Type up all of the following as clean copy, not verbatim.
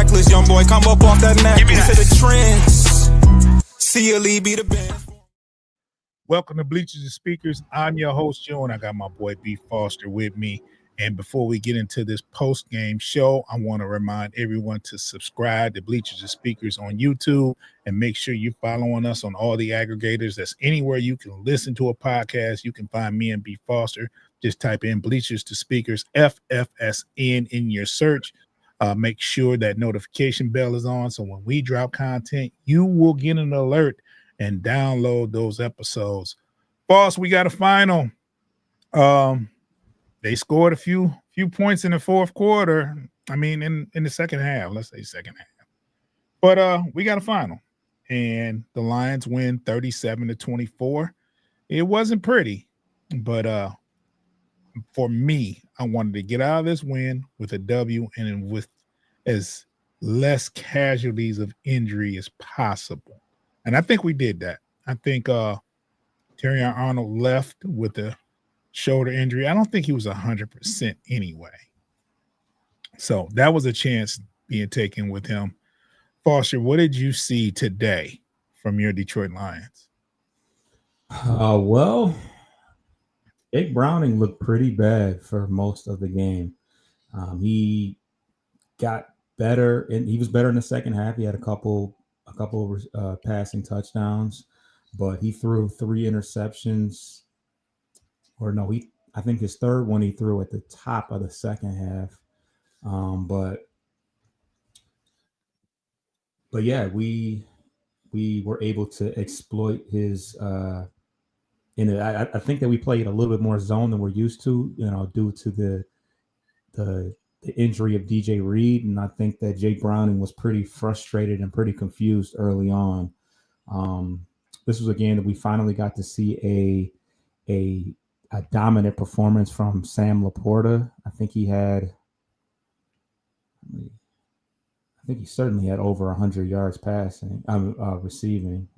reckless. Young boy, come up off that necklace. To the trends. See a lead be the band. Welcome to Bleachers and Speakers. I'm your host, Joe, and I got my boy B. Foster with me. And before we get into this post-game show, I want to remind everyone to subscribe to Bleachers and Speakers on YouTube and make sure you're following us on all the aggregators. That's anywhere you can listen to a podcast. You can find me and B. Foster. Just type in Bleachers to Speakers, FFSN in your search. Make sure that notification bell is on so when we drop content, you will get an alert and download those episodes. Boss, we got a final. They scored a few points in the fourth quarter. I mean, in the second half, let's say second half. But we got a final. And the Lions win 37-24. It wasn't pretty, but for me, I wanted to get out of this win with a W and with as less casualties of injury as possible. And I think we did that. I think Terry Arnold left with a shoulder injury. I don't think he was 100% anyway. So that was a chance being taken with him. Foster, what did you see today from your Detroit Lions? Well, Jake Browning looked pretty bad for most of the game. He got better, and he was better in the second half. He had a couple passing touchdowns, but he threw 3 interceptions. Or no, I think his third one he threw at the top of the second half. But yeah, we were able to exploit his. I think that we played a little bit more zone than we're used to, due to the injury of DJ Reed, and I think that Jake Browning was pretty frustrated and pretty confused early on. This was a game that we finally got to see a dominant performance from Sam Laporta. I think he certainly had over 100 yards passing, receiving.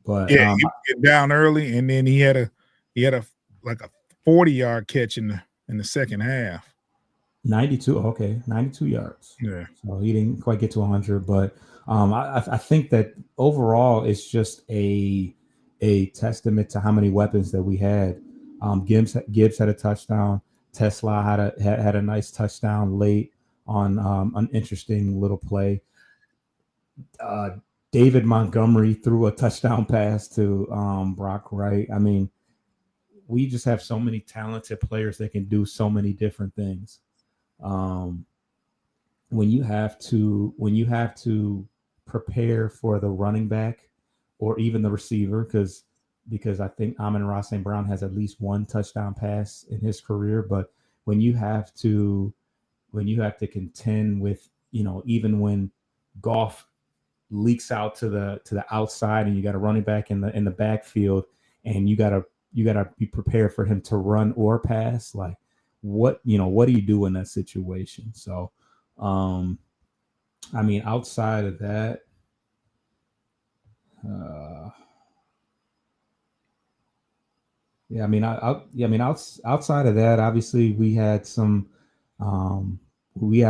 But yeah, he get down early, and then he had a 40-yard catch in the second half. 92 yards. Yeah. So he didn't quite get to 100, but I think that overall it's just a testament to how many weapons that we had. Gibbs had a touchdown. Tesla had a nice touchdown late on an interesting little play. David Montgomery threw a touchdown pass to Brock Wright. I mean, we just have so many talented players that can do so many different things. When you have to prepare for the running back or even the receiver, because I think Amon-Ra St. Brown has at least one touchdown pass in his career. But when you have to contend with, even when Goff leaks out to the outside and you got a running back in the backfield, and you gotta be prepared for him to run or pass, like what do you do in that situation? So I mean, outside of that, outside of that, obviously we had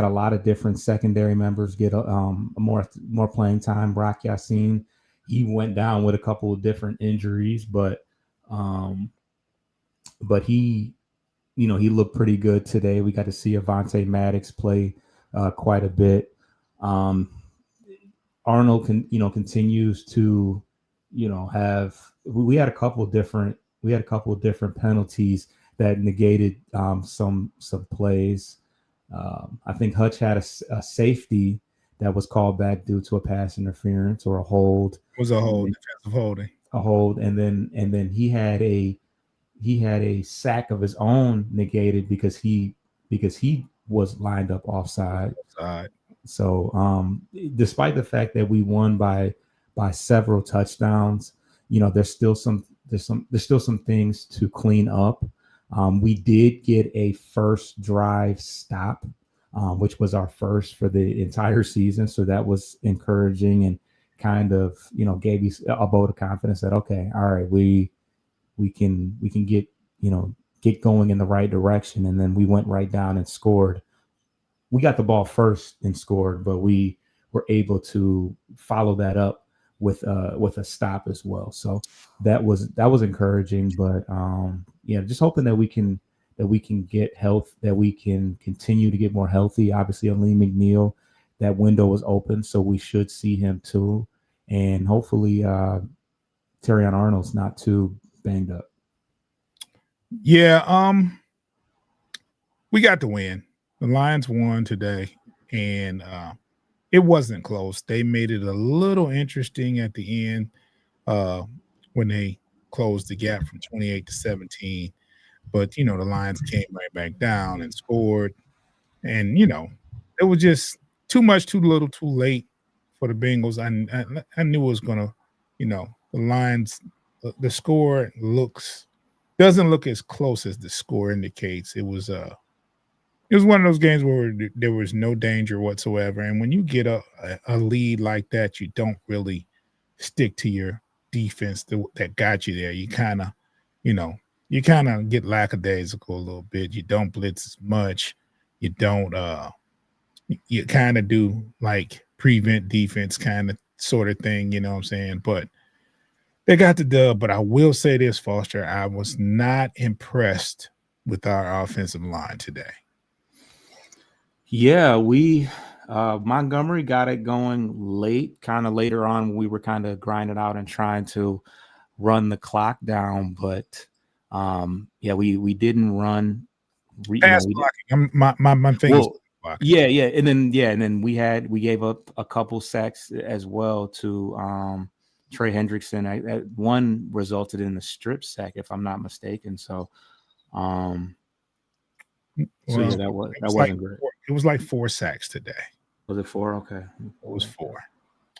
a lot of different secondary members get more playing time. Brock Yassin, he went down with a couple of different injuries, but he looked pretty good today. We got to see Avonte Maddox play quite a bit. Arnold continues to have. We had a couple of different penalties that negated some plays. I think Hutch had a safety that was called back due to a pass interference or a hold. It was a hold, defensive holding. A hold, and then he had a sack of his own negated because he was lined up offside. So despite the fact that we won by several touchdowns, there's still some things to clean up. We did get a first drive stop, which was our first for the entire season. So that was encouraging and kind of, gave you a vote of confidence that, okay, all right, we can get going in the right direction. And then we went right down and scored we got the ball first and scored, but we were able to follow that up with a stop as well. So that was encouraging. But yeah, just hoping that we can get health, that we can continue to get more healthy. Obviously, Ali McNeil, that window was open, so we should see him too, and hopefully Terrion Arnold's not too banged up. Yeah, we got the win. The Lions won today, and it wasn't close. They made it a little interesting at the end when they closed the gap from 28 to 17. But the Lions came right back down and scored, and it was just too much, too little, too late for the Bengals. I knew it was gonna, the Lions. The score doesn't look as close as the score indicates. It was one of those games where there was no danger whatsoever. And when you get a lead like that, you don't really stick to your defense that got you there. You kind of get lackadaisical a little bit. You don't blitz as much. You don't you kind of do like prevent defense kind of sort of thing, you know what I'm saying? But they got the dub. But I will say this, Foster, I was not impressed with our offensive line today. Yeah, we Montgomery got it going late, kind of later on. We were kind of grinding out and trying to run the clock down, but yeah, we didn't run. Pass blocking. My fingers. Yeah, and then we gave up a couple sacks as well to Trey Hendrickson. One resulted in a strip sack, if I'm not mistaken. So, yeah, that wasn't great. It was like 4 sacks today. Was it 4? Okay, it was 4.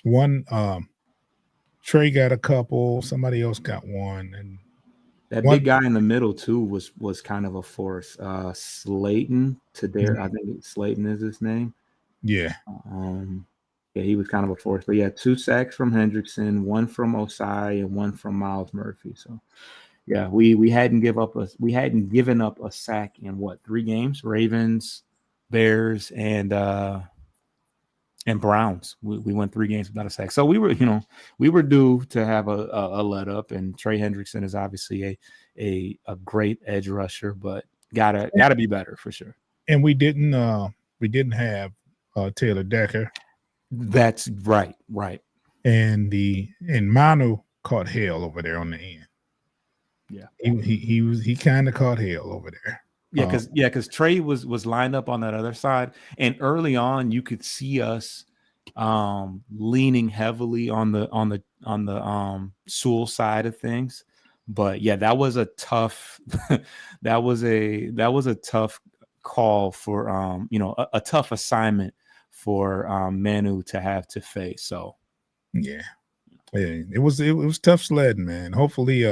One, Trey got a couple. Somebody else got one, and that big guy in the middle too was kind of a force. Slayton Tadare, I think Slayton is his name. Yeah. Yeah, he was kind of a force. But yeah, 2 sacks from Hendrickson, 1 from Osai, and 1 from Miles Murphy. So yeah, we hadn't given up a sack in 3 games? Ravens, Bears, and Browns. We went 3 games without a sack. So we were due to have a let up, and Trey Hendrickson is obviously a great edge rusher, but gotta be better for sure. And we didn't have Taylor Decker. That's right. And Manu caught hell over there on the end. Yeah. He kind of caught hell over there. Yeah, because Trey was lined up on that other side, and early on you could see us leaning heavily on the Sewell side of things. But yeah, that was a tough that was a tough call for a tough assignment for Manu to have to face. So yeah, it was tough sledding, man. Hopefully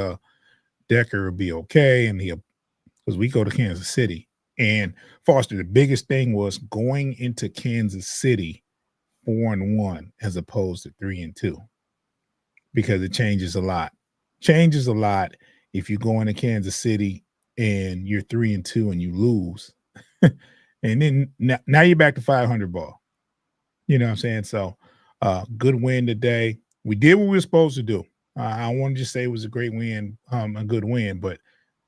Decker will be okay, and because we go to Kansas City. And Foster, the biggest thing was going into Kansas City 4-1 as opposed to 3-2, because it changes a lot. Changes a lot if you go into Kansas City and you're 3-2 and you lose, and then now you're back to 500 ball. You know what I'm saying? So, good win today. We did what we were supposed to do. I want to just say it was a great win, a good win, but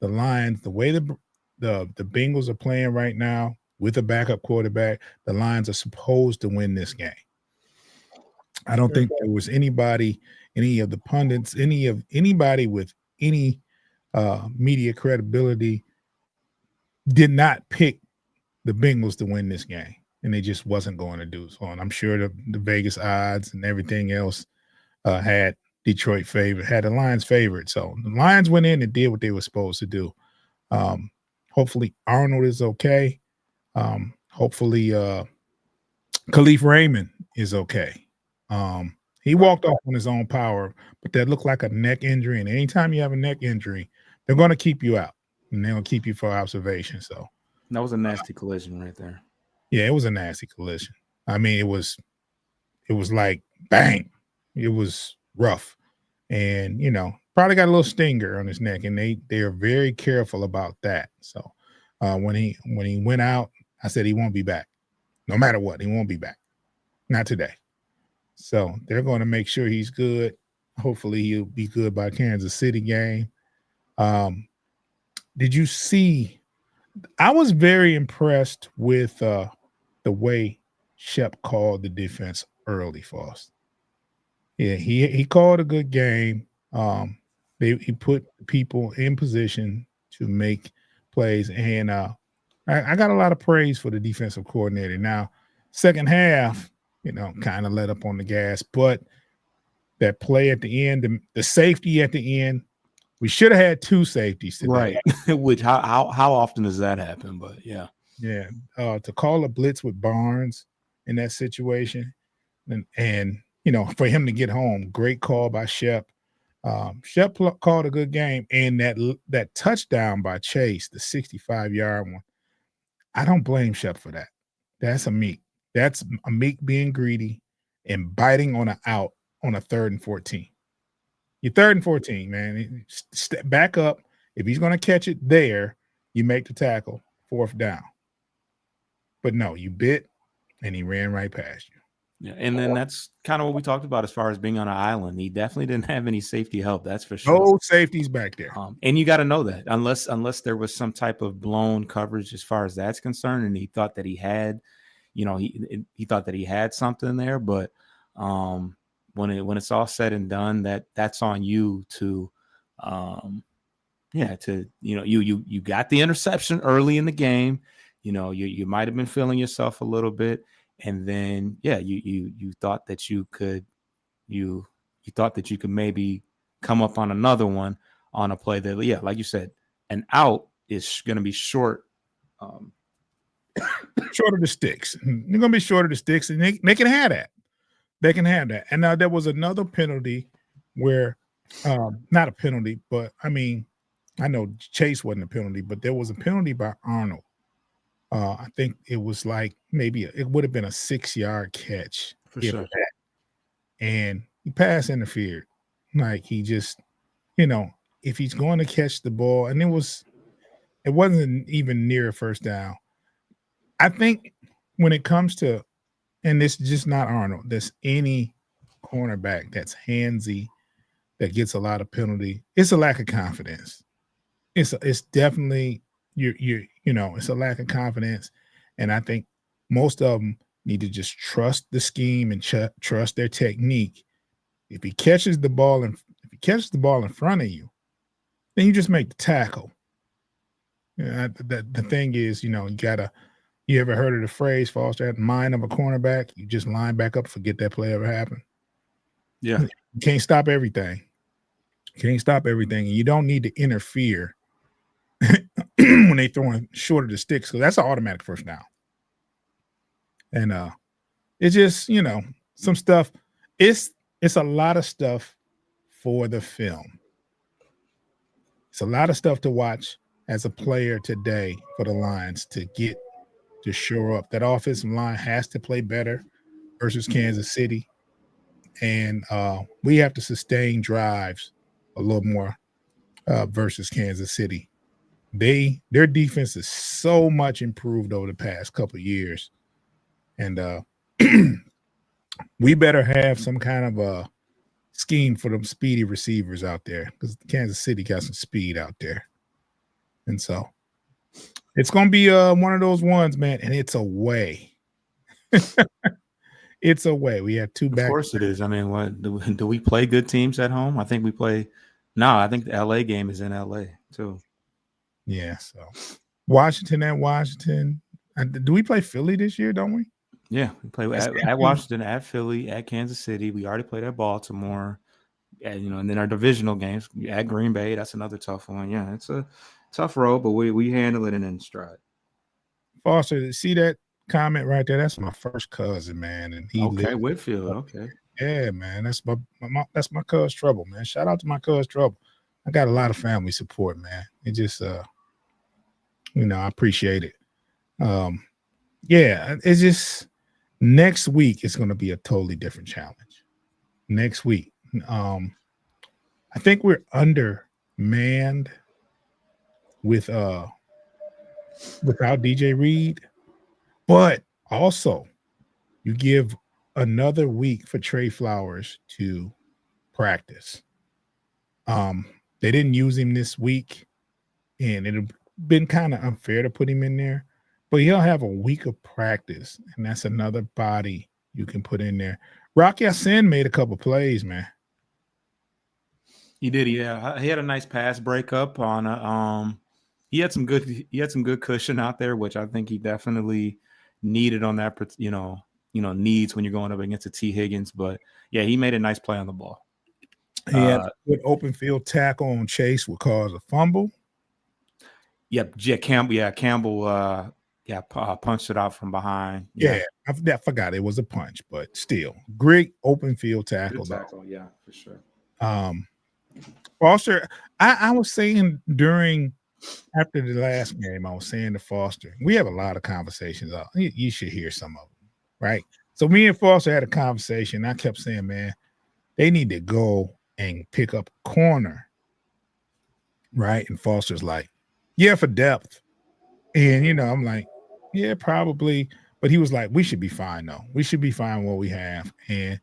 the Lions, the way the Bengals are playing right now with a backup quarterback, the Lions are supposed to win this game. I don't think there was anybody, any of the pundits, anybody with any media credibility did not pick the Bengals to win this game, and they just wasn't going to do so. And I'm sure the Vegas odds and everything else had Detroit favored, had the Lions favored. So the Lions went in and did what they were supposed to do. Hopefully Arnold is okay. Hopefully Khalif Raymond is okay. He walked off on his own power, but that looked like a neck injury. And anytime you have a neck injury, they're going to keep you out, and they're going to keep you for observation. So that was a nasty collision right there. Yeah, it was a nasty collision. I mean, it was like bang. It was rough, and probably got a little stinger on his neck, and they are very careful about that. So when he went out, I said he won't be back. No matter what, he won't be back. Not today. So they're going to make sure he's good. Hopefully he'll be good by Kansas City game. Did you see? I was very impressed with the way Shep called the defense early for us. Yeah, he called a good game. He put people in position to make plays, and I got a lot of praise for the defensive coordinator. Now, second half, kind of let up on the gas, but that play at the end, the safety at the end, we should have had two safeties today. Right. Which how often does that happen? But yeah. Yeah. To call a blitz with Barnes in that situation, and for him to get home, great call by Shep. Shep called a good game, and that touchdown by Chase, the 65-yard one, I don't blame Shep for that. That's a Meek. That's a Meek being greedy and biting on an out on a 3rd and 14. You're 3rd and 14, man. Step back up. If he's going to catch it there, you make the tackle, 4th down. But no, you bit, and he ran right past you. Yeah, and then that's kind of what we talked about as far as being on an island. He definitely didn't have any safety help. That's for sure. No safeties back there. And you got to know that unless there was some type of blown coverage as far as that's concerned, and he thought that he had, he thought that he had something there. But when it's all said and done, that's on you to, you got the interception early in the game. You might have been feeling yourself a little bit. And then, you thought that you could maybe come up on another one on a play that, like you said, an out is going to be short. Short of the sticks. They're going to be short of the sticks, and they can have that. They can have that. And now there was another penalty where, not a penalty, but I mean, I know Chase wasn't a penalty, but there was a penalty by Arnold. I think it was like it would have been a 6-yard catch for sure. And he pass interfered. Like he just, if he's going to catch the ball, and it wasn't even near a 1st down. I think when it comes to, and this is just not Arnold, there's any cornerback that's handsy, that gets a lot of penalty, it's a lack of confidence. It's definitely it's a lack of confidence, and I think most of them need to just trust the scheme and trust their technique. If he catches the ball in front of you, then you just make the tackle. The thing is, you ever heard of the phrase, Foster, at the mind of a cornerback? You just line back up, forget that play ever happened. Yeah. You can't stop everything. And you don't need to interfere when they throwing short of the sticks, because that's an automatic 1st down. And it's just, some stuff. It's a lot of stuff for the film. It's a lot of stuff to watch as a player today for the Lions to shore up. That offensive line has to play better versus Kansas City. And we have to sustain drives a little more versus Kansas City. Their defense is so much improved over the past couple of years. And we better have some kind of a scheme for them speedy receivers out there, because Kansas City got some speed out there. And so it's going to be one of those ones, man, and it's away. It's away. We have two back. Of course it is. I mean, what do we play good teams at home? I think we play. No, I think the LA game is in LA too. Yeah, so Washington at Washington. Do we play Philly this year, don't we? Yeah, we play at Washington, at Philly, at Kansas City. We already played at Baltimore, and then our divisional games at Green Bay. That's another tough one. Yeah, it's a tough road, but we handle it in stride. Foster, see that comment right there? That's my first cousin, man, and he Whitfield. Okay, yeah, man, that's my cuz Trouble, man. Shout out to my cuz Trouble. I got a lot of family support, man. It just I appreciate it. Yeah, it's just next week it's going to be a totally different challenge. Next week, I think we're undermanned without DJ Reed, but Also, you give another week for Trey Flowers to practice. They didn't use him this week, and it'd been kind of unfair to put him in there, but he'll have a week of practice, and that's another body you can put in there. Rocky Sin made a couple plays, man. He did, yeah. He had a nice pass breakup on he had some good cushion out there, which I think he definitely needed on that, needs when you're going up against a T. Higgins. But yeah, he made a nice play on the ball. He had a good open field tackle on Chase, would cause a fumble. Yep, Campbell punched it out from behind. Yeah, I forgot it was a punch, but still, great open field tackle. Yeah, for sure. Foster, I was saying after the last game, I was saying to Foster, we have a lot of conversations. You should hear some of them, right? So me and Foster had a conversation. I kept saying, man, they need to go and pick up a corner, right? And Foster's like, yeah, for depth. And, I'm like, yeah, probably. But he was like, we should be fine, though. We should be fine what we have. And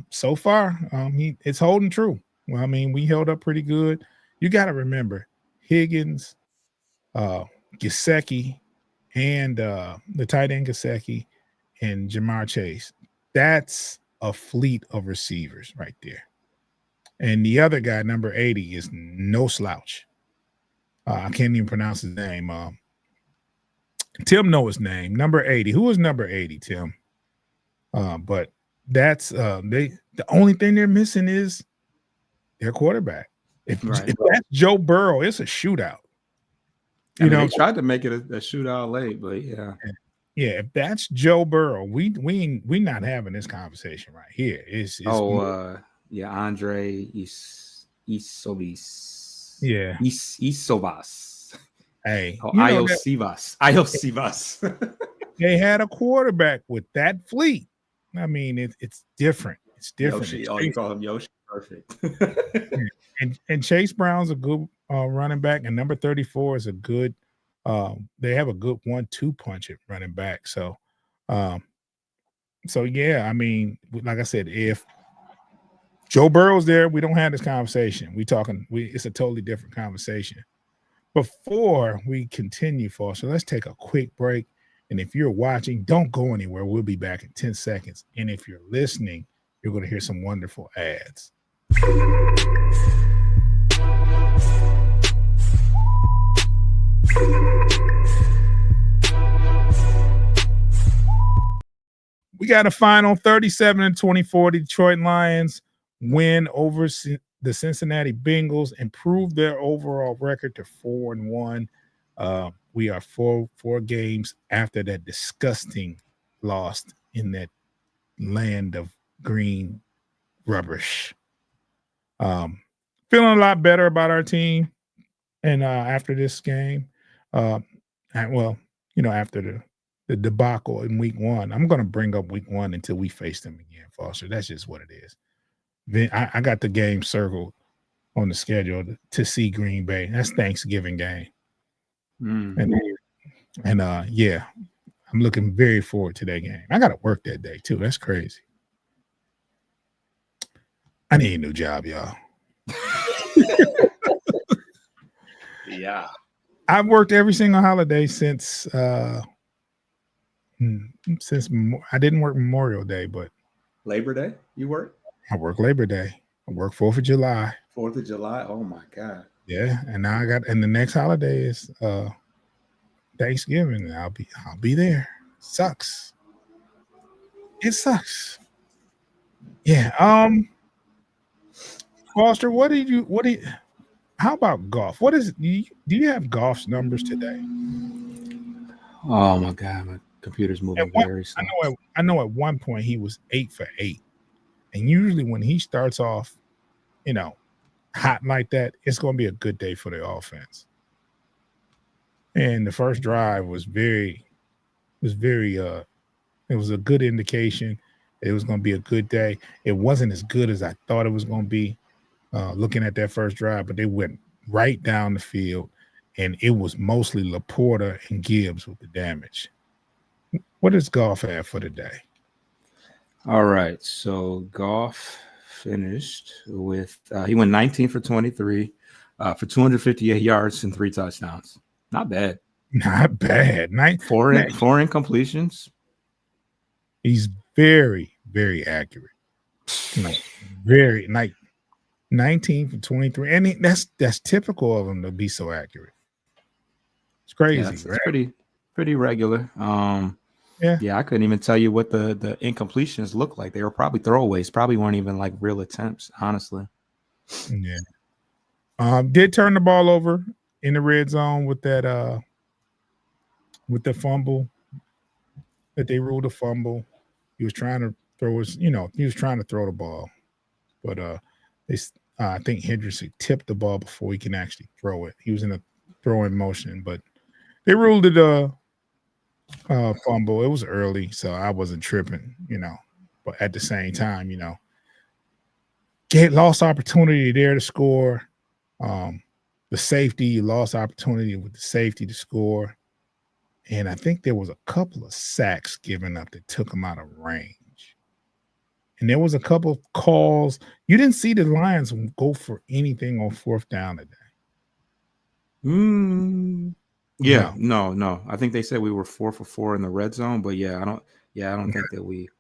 so far, it's holding true. Well, I mean, we held up pretty good. You got to remember, Higgins, Gesicki, and the tight end Gesicki and Jamar Chase. That's a fleet of receivers right there. And the other guy, number 80, is no slouch. I can't even pronounce his name. Tim knows his name. Number 80. Who is number 80, Tim? But that's the only thing they're missing is their quarterback. If that's Joe Burrow, it's a shootout. They tried to make it a shootout late, but yeah. Yeah, if that's Joe Burrow, we not having this conversation right here. Andre Isobis. Yeah. Isovas. Hey. Iosivas. They had a quarterback with that fleet. I mean, it's different. It's different. Yoshi. Oh, you call him Yoshi? Perfect. and Chase Brown's a good running back, and number 34 is a good they have a good 1-2 punch at running back. So yeah, I mean, like I said, if Joe Burrow's there, we don't have this conversation. It's a totally different conversation. Before we continue, Foster, let's take a quick break. And if you're watching, don't go anywhere. We'll be back in 10 seconds. And if you're listening, you're going to hear some wonderful ads. We got a final 37-24 Detroit Lions win over the Cincinnati Bengals, improved their overall record to 4-1. We are four games after that disgusting loss in that land of green rubbish. Feeling a lot better about our team, and after this game, after the debacle in week one, I'm going to bring up week one until we face them again, Foster. That's just what it is. Then I got the game circled on the schedule to see Green Bay. That's Thanksgiving game. And yeah, I'm looking very forward to that game. I got to work that day too. That's crazy. I need a new job, y'all. Yeah. I've worked every single holiday since I didn't work Memorial Day, but Labor Day, you work? I work Labor Day. I work 4th of July. 4th of July? Oh my God. Yeah, and now the next holiday is Thanksgiving. I'll be there. Sucks. It sucks. Yeah. Foster, how about golf? Do you have golf's numbers today? Oh my God, my computer's moving very slow. I know at one point he was 8 for 8. And usually when he starts off, hot like that, it's going to be a good day for the offense. And the first drive it was a good indication it was going to be a good day. It wasn't as good as I thought it was going to be looking at that first drive, but they went right down the field, and it was mostly Laporta and Gibbs with the damage. What does golf have for today? All right. So Goff finished with he went 19 for 23 for 258 yards and 3 touchdowns. Not bad. Not bad. Four incompletions. He's very, very accurate. Very 19 for 23. And that's typical of him to be so accurate. It's crazy. Yeah, it's pretty regular. Yeah, I couldn't even tell you what the incompletions looked like. They were probably throwaways. Probably weren't even like real attempts, honestly. Yeah. Did turn the ball over in the red zone with the fumble that they ruled a fumble. He was trying to throw the ball, but I think Hendrickson tipped the ball before he can actually throw it. He was in a throwing motion, but they ruled it a fumble. It was early, so I wasn't tripping, but at the same time, lost opportunity there to score. The safety, lost opportunity with the safety to score. And I think there was a couple of sacks given up that took him out of range. And there was a couple of calls. You didn't see the Lions go for anything on fourth down today. Yeah, no. I think they said we were 4 for 4 in the red zone, but I don't think that we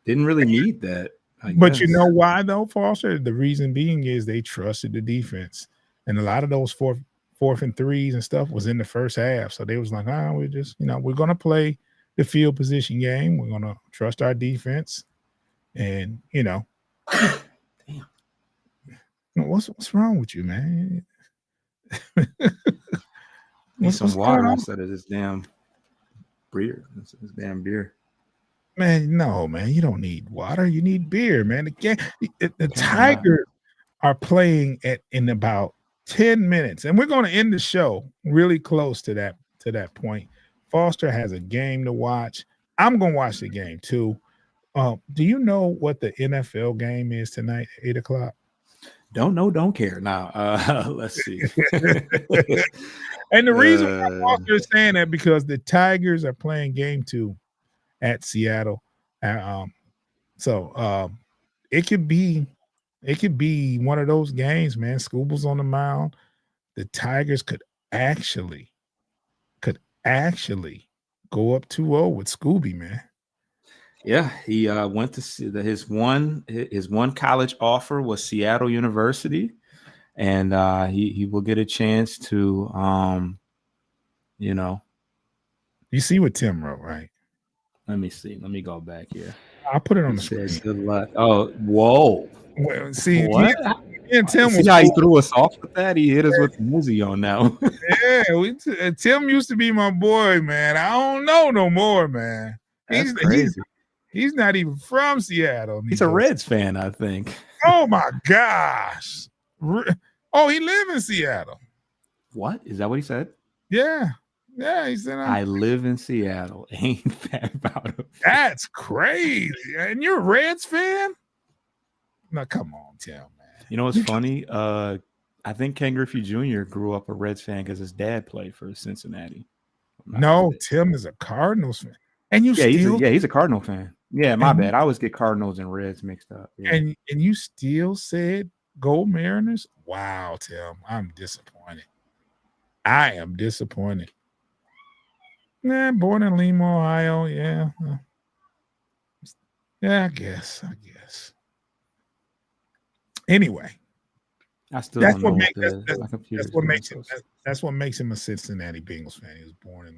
didn't really need that. But you know why though, Foster? The reason being is they trusted the defense. And a lot of those fourth and threes and stuff was in the first half. So they was like, we're just, we're going to play the field position game. We're going to trust our defense. And, Damn. What's wrong with you, man? Need some water instead of this damn beer. This damn beer. Man, no, man. You don't need water. You need beer, man. The Tigers are playing in about 10 minutes, and we're going to end the show really close to that point. Foster has a game to watch. I'm going to watch the game too. Do you know what the NFL game is tonight at 8 o'clock? Don't know, don't care. Now, let's see. And the reason why Foster is saying that because the Tigers are playing game 2 at Seattle. So it could be one of those games, man. Scooble's on the mound. The Tigers could actually go up 2-0 with Scooby, man. Yeah, he went to see his one college offer was Seattle University, and he will get a chance to You see what Tim wrote, right? Let me see. Let me go back here. I'll put it on the screen. Good luck. Oh, whoa. Well, see, what? And Tim see how he threw us off with that? He hit us with the Mizzy on now. Yeah, Tim used to be my boy, man. I don't know no more, man. That's crazy. He's not even from Seattle. He's a Reds fan, I think. Oh my gosh. Oh, he live in Seattle. What? Is that what he said? Yeah. Yeah, he said I live in Seattle. Ain't that about it? That's crazy. And you're a Reds fan? No, come on, Tim, man. You know what's funny? I think Ken Griffey Jr. grew up a Reds fan because his dad played for Cincinnati. No, Tim is a Cardinals fan. And he's a Cardinal fan. Yeah, my bad. I always get Cardinals and Reds mixed up. Yeah. And you still said go Mariners? Wow, Tim, I'm disappointed. I am disappointed. Nah, born in Lima, Ohio. Yeah. Yeah, I guess. Anyway, I still don't know that's what makes him a Cincinnati Bengals fan. He was born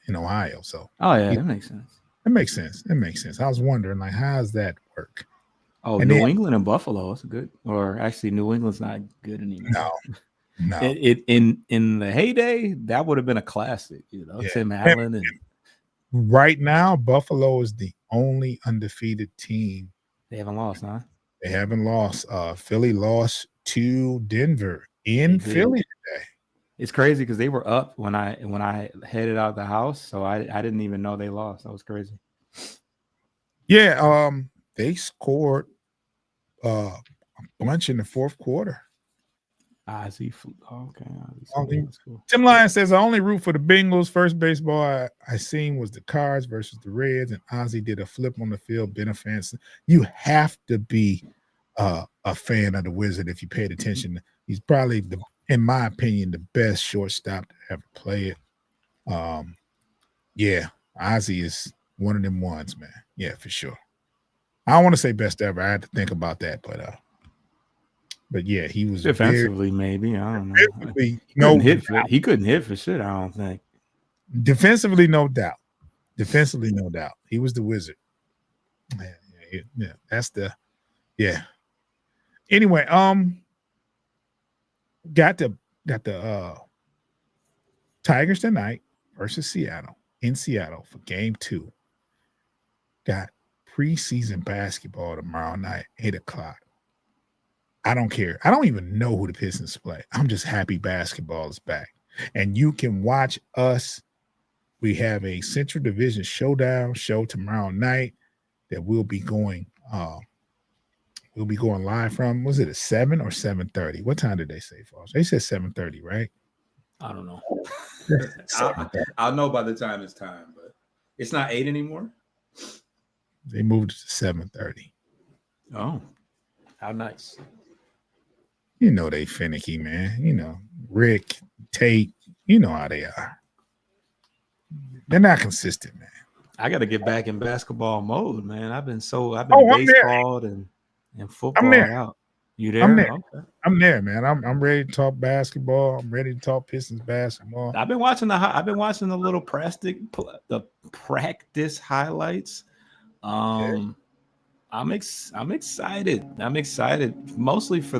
in Ohio, so that makes sense. It makes sense. I was wondering, like, how does that work? Oh, and New England and Buffalo is good, or actually, New England's not good anymore. No. In the heyday, that would have been a classic. Tim Allen and. Right now, Buffalo is the only undefeated team. They haven't lost, huh? They haven't lost. Philly lost to Denver in Philly today. It's crazy because they were up when I headed out of the house, so I didn't even know they lost. That was crazy. Yeah, they scored a bunch in the fourth quarter. Ozzie. Okay. Only- Cool. Tim Lyon says, I only root for the Bengals. First baseball I seen was the Cards versus the Reds, and Ozzie did a flip on the field. Been a fan. You have to be a fan of the Wizard if you paid attention. He's probably, in my opinion, the best shortstop to ever play it. Yeah, Ozzie is one of them ones, man. Yeah, for sure. I don't want to say best ever. I had to think about that, but yeah, he was Defensively, maybe. I don't know. He couldn't hit for shit, I don't think. Defensively, no doubt. He was the Wizard. Yeah, that's the Anyway, got the Tigers tonight versus Seattle in Seattle for game 2. Got preseason basketball tomorrow night, 8:00. I don't care. I don't even know who the Pistons play. I'm just happy basketball is back. And you can watch us. We have a Central Division Showdown show tomorrow night that we'll be going live from. Was it at 7 or 7:30? What time did they say, Foss? They said 7:30, right? I don't know. I'll know by the time it's time, but it's not 8 anymore. They moved it to 7:30. Oh, how nice. You know they finicky, man. You know, Rick, Tate, you know how they are. They're not consistent, man. I got to get back in basketball mode, man. I've been baseballed and football out. You there? I'm there. Okay. I'm there, man. I'm ready to talk basketball. I'm ready to talk Pistons basketball. I've been watching the little practice highlights. I'm excited. I'm excited mostly for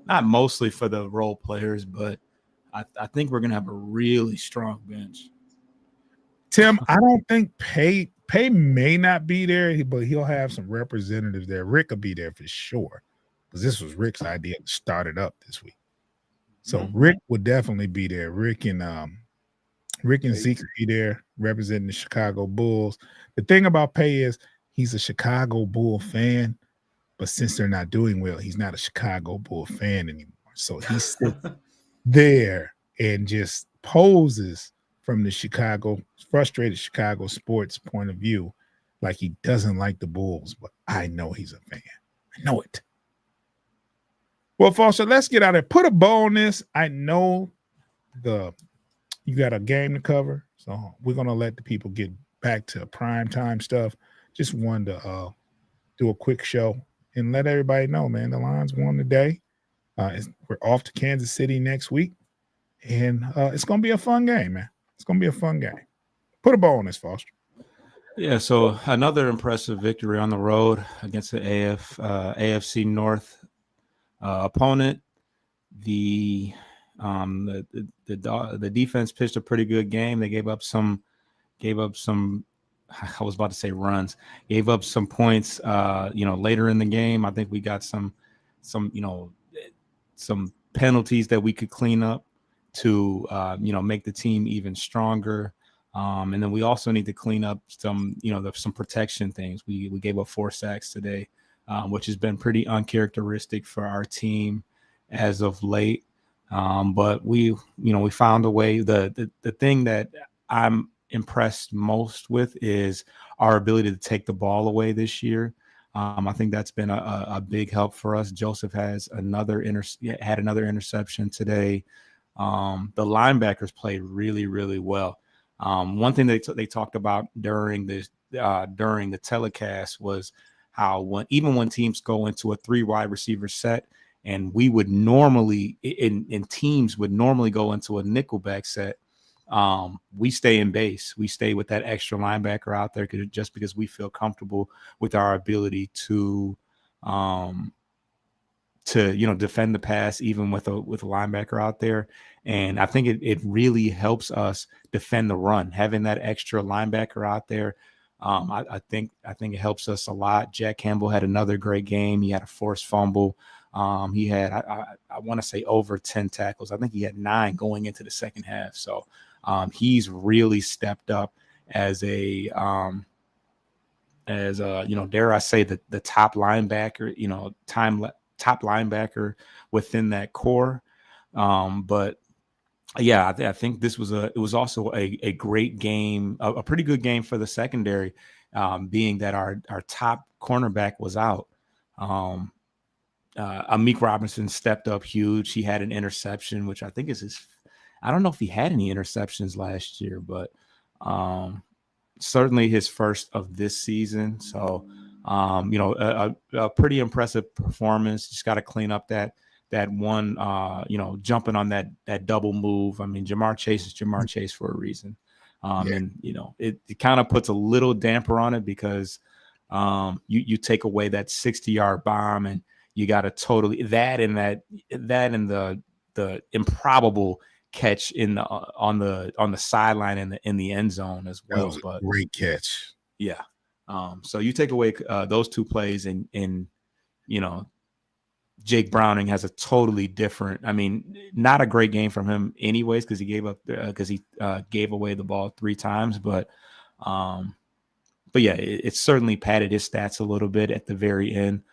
not mostly for the role players, but I think we're gonna have a really strong bench. Tim, I don't think Pay may not be there, but he'll have some representatives there. Rick will be there for sure, because this was Rick's idea to start it up this week. So Rick would definitely be there. Rick and Zeke will be there representing the Chicago Bulls. The thing about Pay is he's a Chicago Bull fan, but since they're not doing well, he's not a Chicago Bull fan anymore. So he sits there and just poses from the frustrated Chicago sports point of view, like he doesn't like the Bulls, but I know he's a fan. I know it. Well, Foster, let's get out of there. Put a bow on this. I know you got a game to cover, so we're going to let the people get back to prime time stuff. Just wanted to do a quick show and let everybody know, man, the Lions won today. We're off to Kansas City next week, and it's going to be a fun game, man. It's going to be a fun game. Put a bow on this, Foster. Yeah, so another impressive victory on the road against the AFC North opponent. The defense pitched a pretty good game. They gave up some. I was about to say runs. Gave up some points. Later in the game, I think we got some penalties that we could clean up to make the team even stronger. And then we also need to clean up some protection things. We gave up 4 sacks today, which has been pretty uncharacteristic for our team as of late. But we found a way. The thing that I'm impressed most with is our ability to take the ball away this year. I think that's been a big help for us. Joseph has had another interception today. The linebackers played really, really well. One thing they talked about during the telecast was how when teams go into a 3 wide receiver set, and we would normally teams would normally go into a nickelback set, we stay in base. We stay with that extra linebacker out there just because we feel comfortable with our ability to defend the pass, even with a linebacker out there. And I think it really helps us defend the run, having that extra linebacker out there. I think it helps us a lot. Jack Campbell had another great game. He had a forced fumble. He had I want to say over 10 tackles. I think he had 9 going into the second half. So he's really stepped up as dare I say, the top linebacker, top linebacker within that core. But yeah, I think this was it was also a great game, a pretty good game for the secondary, being that our top cornerback was out. Amik Robinson stepped up huge. He had an interception, which I think is his. I don't know if he had any interceptions last year, but certainly his first of this season. So, a pretty impressive performance. Just got to clean up that one, jumping on that double move. I mean, Jamar Chase is Jamar Chase for a reason. And, it kind of puts a little damper on it because you take away that 60-yard bomb and you got to totally that and the improbable catch on the sideline in the end zone as well. That was a great catch. Yeah. So you take away those two plays and Jake Browning has a totally different, I mean, not a great game from him anyways, because he gave away the ball 3 times, but yeah, it certainly padded his stats a little bit at the very end,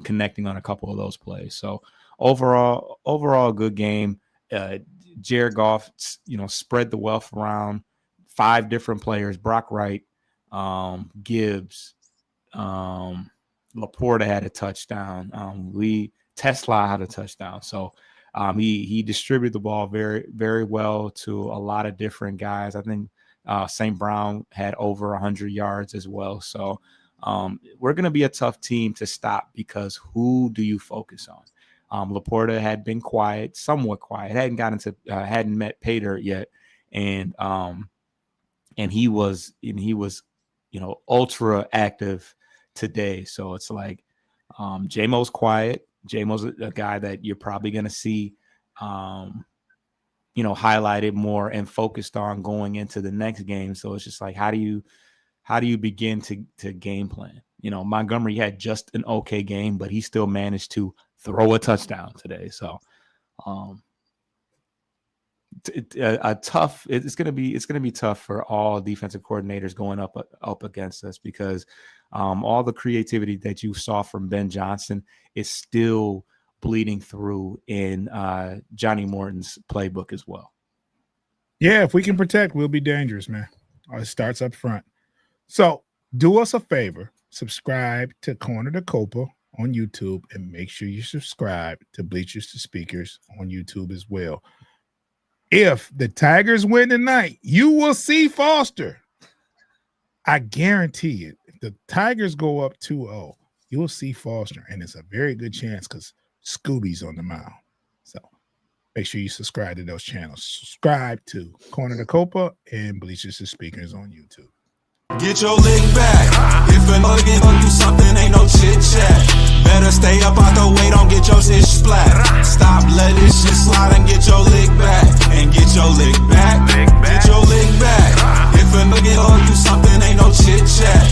connecting on a couple of those plays. So overall good game. Jared Goff, spread the wealth around 5 different players: Brock Wright, Gibbs, Laporta had a touchdown. Tesla had a touchdown. So he distributed the ball very, very well to a lot of different guys. I think St. Brown had over 100 yards as well. So we're going to be a tough team to stop because who do you focus on? Laporta had been somewhat quiet, hadn't met pay dirt yet. And he was ultra active today. So it's like J-Mo's quiet. J-Mo's a guy that you're probably going to see, highlighted more and focused on going into the next game. So it's just like, how do you begin to game plan? Montgomery had just an okay game, but he still managed to throw a touchdown today. So it's going to be tough for all defensive coordinators going up against us because all the creativity that you saw from Ben Johnson is still bleeding through in Johnny Morton's playbook as well. Yeah, if we can protect, we'll be dangerous, man. It starts up front. So do us a favor, subscribe to Corner to Copa on YouTube, and make sure you subscribe to Bleachers to Speakers on YouTube as well. If the Tigers win tonight, you will see Foster. I guarantee it. If the Tigers go up 2-0, you'll see Foster, and it's a very good chance because Scooby's on the mound. So make sure you subscribe to those channels. Subscribe to Corner to Copa and Bleachers to Speakers on YouTube. Get your lick back. If a nugget gon' do something, ain't no chit chat. Better stay up out the way, don't get your shit splat. Stop, let this shit slide and get your lick back. And get your lick back. Get your lick back. If a nugget gon' do something, ain't no chit chat.